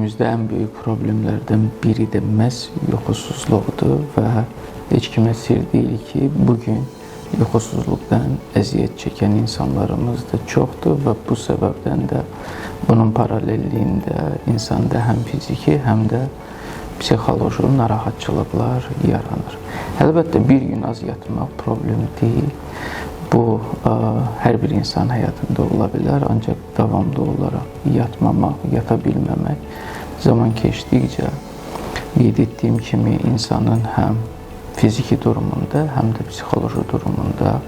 günümüzdə ən böyük problemlərdən biri də məhz yuxusuzluqdur və heç kimə sir deyil ki, bugün yuxusuzluqdan əziyyət çəkən insanlarımız da çoxdur və bu səbəbdən də bunun paralelliyində insanda həm fiziki, həm də psixoloji narahatçılıqlar yaranır. Əlbəttə, bir gün az yatmaq problemi deyil. Bu, hər bir insan həyatında ola bilər, ancaq davamlı olaraq yatmamaq, yata bilməmək zaman keçdikcə qeyd etdiyim kimi insanın həm fiziki durumunda, həm də psixoloji durumunda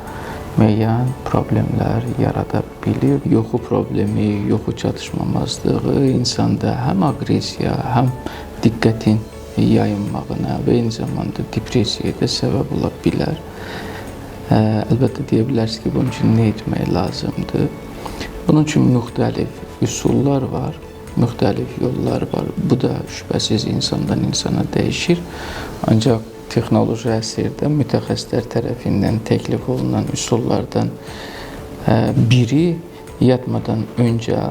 müəyyən problemlər yarada bilir. Yuxu problemi, yuxu çatışmamazlığı insanda həm aqressiya, həm diqqətin yayınmağına və eyni zamanda depressiyaya da səbəb ola bilər. Əlbəttə, deyə bilərsiniz ki, bunun üçün nə etmək lazımdır? Bunun üçün müxtəlif üsullar var, müxtəlif yollar var. Bu da şübhəsiz insandan insana dəyişir. Ancaq texnoloji əsrdə mütəxəssislər tərəfindən təklif olunan üsullardan biri yatmadan öncə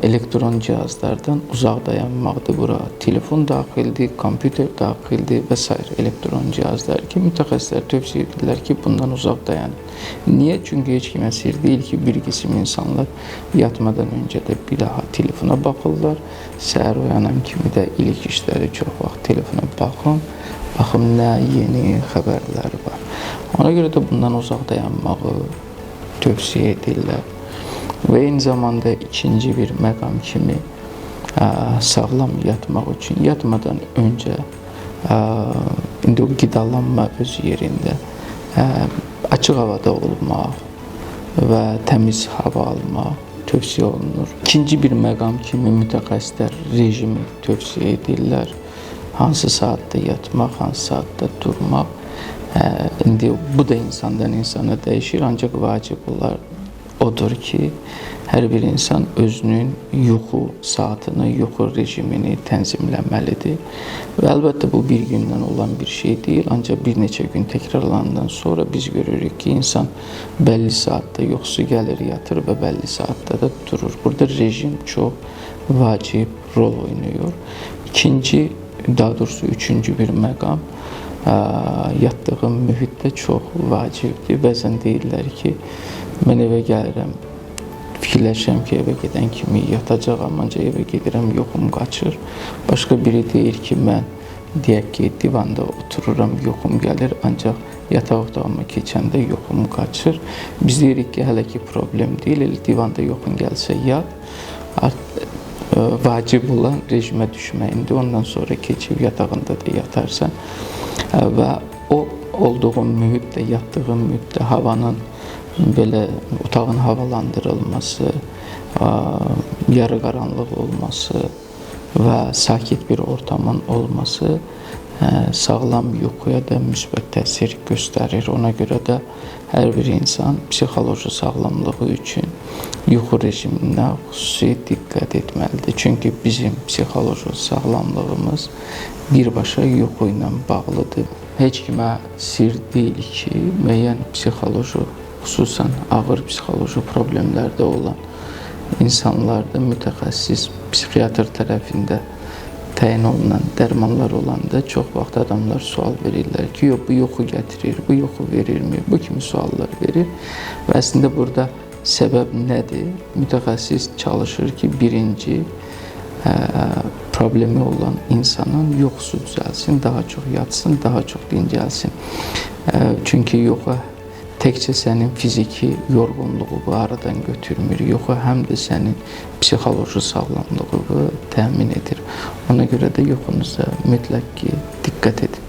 elektron cihazlardan uzaq dayanmaqdır. Bura telefon daxildir, kompüter daxildir və s. elektron cihazlar ki, mütəxəssislər tövsiyə edirlər ki, bundan uzaq dayanın. Niyə? Çünki heç kimə sir deyil ki, bir qisim insanlar yatmadan öncə də bir daha telefona baxırlar. Səhər oyanan kimi də ilk işləri çox vaxt telefona baxım nə yeni xəbərlər var. Ona görə də bundan uzaq dayanmağı tövsiyə edirlər. Və eyni zamanda ikinci bir məqam kimi sağlam yatmaq üçün yatmadan öncə indi o qidalanma öz yerində açıq havada olmaq və təmiz hava almaq tövsiyə olunur. İkinci bir məqam kimi mütəxəssislər rejimi tövsiyə edirlər. Hansı saatda yatmaq, hansı saatda durmaq. İndi bu da insandan insana dəyişir, ancaq vacib odur ki, hər bir insan özünün yuxu saatını, yuxu rejimini tənzimləməlidir. Və əlbəttə, bu bir gündən olan bir şey deyil, ancaq bir neçə gün təkrarlanandan sonra biz görürük ki, insan bəlli saatda yuxusu gəlir, yatır və bəlli saatda da durur. Burada rejim çox vacib rol oynayır. Daha doğrusu üçüncü bir məqam, yatdığım mühitdə çox vacibdir. Bəzən deyirlər ki, mən evə gəlirəm, fikirləşirəm ki, evə gedən kimi yatacağam, ancaq evə gedirəm, yuxum qaçır. Başqa biri deyir ki, mən deyək ki, divanda otururam, yuxum gəlir, ancaq yataq otağıma keçəndə yuxum qaçır. Biz deyirik ki, hələ ki problem deyil, divanda yuxun gəlsə yat. Vacib olan rejimə düşməyindir, ondan sonra keçib yatağında da yatarsan və o olduğun mühitdə, yatdığın mühitdə havanın belə otağın havalandırılması, yarı qaranlıq olması və sakit bir ortamın olması sağlam yuxuya da müsbət təsir göstərir. Ona görə də hər bir insan psixoloji sağlamlığı üçün yuxu rejiminə xüsusi diqqət etməlidir. Çünki bizim psixoloji sağlamlığımız birbaşa yuxu ilə bağlıdır. Heç kimə sir deyil ki, müəyyən psixoloji, xüsusən ağır psixoloji problemlərdə olan insanlarda mütəxəssis psixiatr tərəfində təyin olunan dərmanlar olanda çox vaxt adamlar sual verirlər ki, yox, bu yuxu gətirir, bu yuxu verirmi, bu kimi suallar verir. Və əslində burada səbəb nədir? Mütəxəssis çalışır ki, birinci problemi olan insanın yuxusu düzəlsin, daha çox yatsın, daha çox dincəlsin. Çünki yuxu təkcə sənin fiziki yorğunluğu aradan götürmür. Yuxu həm də sənin psixoloji sağlamlığı təmin edir. Ona görə də yuxunuza mütləq ki, diqqət edin.